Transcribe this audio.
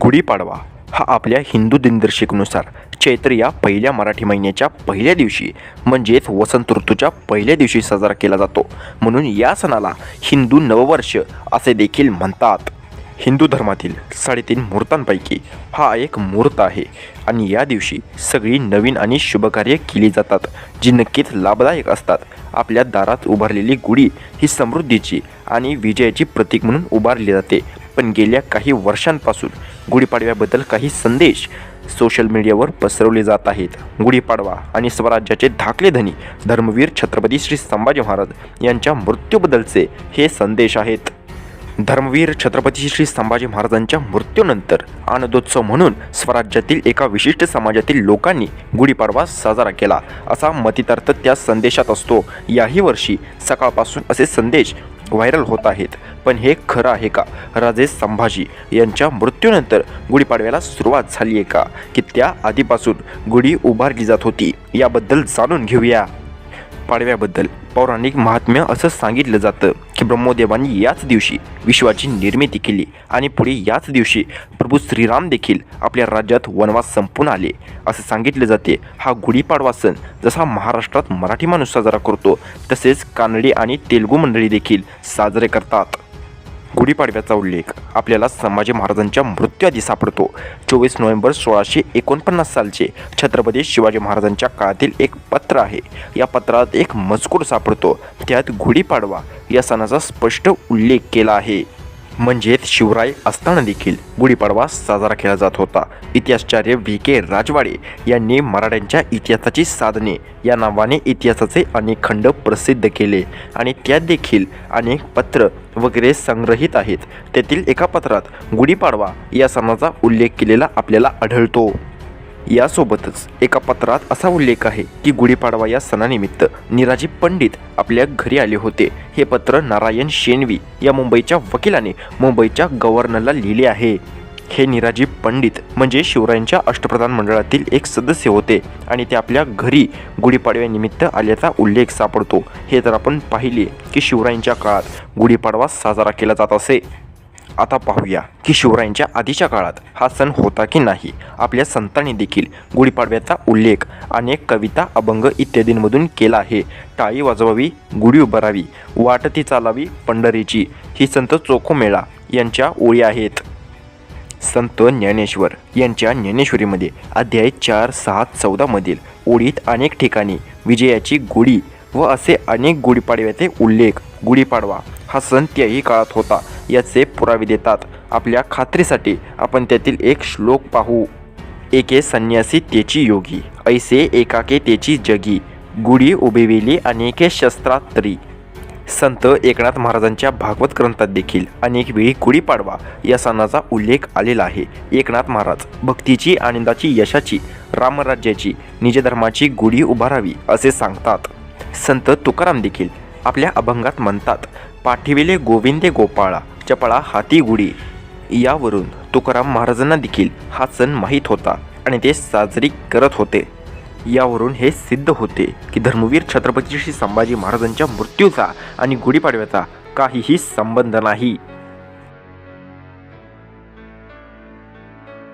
गुढीपाडवा हा आपल्या हिंदू दिनदर्शिकेनुसार चैत्र या पहिल्या मराठी महिन्याच्या पहिल्या दिवशी म्हणजेच वसंत ऋतूच्या पहिल्या दिवशी साजरा केला जातो. म्हणून या सणाला हिंदू नववर्ष असे देखील म्हणतात. हिंदू धर्मातील 3.5 मुहूर्तांपैकी हा एक मुहूर्त आहे आणि या दिवशी सगळी नवीन आणि शुभकार्य केली जातात, जी नक्कीच लाभदायक असतात. आपल्या दारात उभारलेली गुढी ही समृद्धीची आणि विजयाची प्रतीक म्हणून उभारली जाते. पण गेल्या काही वर्षांपासून गुढीपाडव्याबद्दल काही संदेश सोशल मीडियावर पसरवले जात आहेत. गुढीपाडवा आणि स्वराज्याचे धाकले धनी धर्मवीर छत्रपती श्री संभाजी महाराज यांच्या मृत्यूबद्दलचे हे संदेश आहेत. धर्मवीर छत्रपती श्री संभाजी महाराजांच्या मृत्यूनंतर आनंदोत्सव म्हणून स्वराज्यातील एका विशिष्ट समाजातील लोकांनी गुढीपाडवा साजरा केला, असा मतितार्थ त्या संदेशात असतो. याही वर्षी सकाळपासून असे संदेश व्हायरल होत आहेत. पण हे खरं आहे का? राजे संभाजी यांच्या मृत्यूनंतर गुढीपाडव्याला सुरुवात झाली आहे का, की त्या आधीपासून गुढी उभारली जात होती? याबद्दल जाणून घेऊया. पाडव्याबद्दल पौराणिक महात्म्य असं सांगितलं जातं की ब्रह्मदेवांनी याच दिवशी विश्वाची निर्मिती केली आणि पुढे याच दिवशी प्रभू श्रीराम देखील आपल्या राज्यात वनवास संपून आले असं सांगितले जाते. हा गुढीपाडवा सण जसा महाराष्ट्रात मराठी माणूस साजरा करतो, तसेच कानडी आणि तेलुगू मंडळी देखील साजरे करतात. गुढीपाडव्याचा उल्लेख आपल्याला संभाजी महाराजांच्या मृत्यूआधी सापडतो. 24 नोव्हेंबर 1649 सालचे छत्रपती शिवाजी महाराजांच्या काळातील एक पत्र आहे. या पत्रात एक मजकूर सापडतो. त्यात गुढीपाडवा या सणाचा स्पष्ट उल्लेख केला आहे. म्हणजेच शिवराय असताना देखील गुढीपाडवा साजरा केला जात होता. इतिहासचार्य V.K. राजवाडे यांनी मराठ्यांच्या इतिहासाची साधने या नावाने इतिहासाचे अनेक खंड प्रसिद्ध केले आणि त्यात देखील अनेक पत्र वगैरे संग्रहित आहेत. त्यातील एका पत्रात गुढीपाडवा या सणाचा उल्लेख केलेला आपल्याला आढळतो. यासोबतच एका पत्रात असा उल्लेख आहे की गुढीपाडवा या सणानिमित्त निराजी पंडित आपल्या घरी आले होते. हे पत्र नारायण शेणवी या मुंबईच्या वकिलाने मुंबईच्या गव्हर्नरला लिहिले आहे. हे निराजी पंडित म्हणजे शिवरायांच्या अष्टप्रधान मंडळातील एक सदस्य होते आणि ते आपल्या घरी गुढीपाडव्यानिमित्त आल्याचा उल्लेख सापडतो. हे तर आपण पाहिले की शिवरायांच्या काळात गुढीपाडवा साजरा केला जात असे. आता पाहूया की शिवरायांच्या आधीच्या काळात हा सण होता की नाही. आपल्या संतांनी देखील गुढीपाडव्याचा उल्लेख अनेक कविता, अभंग इत्यादींमधून केला आहे. टाळी वाजवावी, गुढी उभारावी, वाटती चालावी पंढरीची, ही संत चोखोमेळा यांच्या ओळी आहेत. संत ज्ञानेश्वर यांच्या ज्ञानेश्वरीमध्ये अध्याय 4, 6, 14 मधील ओळीत अनेक ठिकाणी विजयाची गुढी व असे अनेक गुढीपाडव्याचे उल्लेख. गुढीपाडवा हा सण त्याही काळात होता याचे पुरावे देतात. आपल्या खात्रीसाठी आपण त्यातील एक श्लोक पाहू. एके संन्यासी तेची योगी, ऐसे एकाके तेची जगी, गुढी उभेविली अनेके शस्त्रास्त्री. संत एकनाथ महाराजांच्या भागवत ग्रंथात देखील अनेक वेळी गुढीपाडवा या सणाचा उल्लेख आलेला आहे. एकनाथ महाराज भक्तीची, आनंदाची, यशाची, रामराज्याची, निजधर्माची गुढी उभारावी असे सांगतात. संत तुकाराम देखील आपल्या अभंगात म्हणतात, पाठविले गोविंदे गोपाळा, चपळा हाती गुढी. यावरून तुकाराम महाराजांना देखील हा सण माहीत होता आणि ते साजरी करत होते. यावरून हे सिद्ध होते की धर्मवीर छत्रपती श्री संभाजी महाराजांच्या मृत्यूचा आणि गुढीपाडव्याचा काहीही संबंध नाही.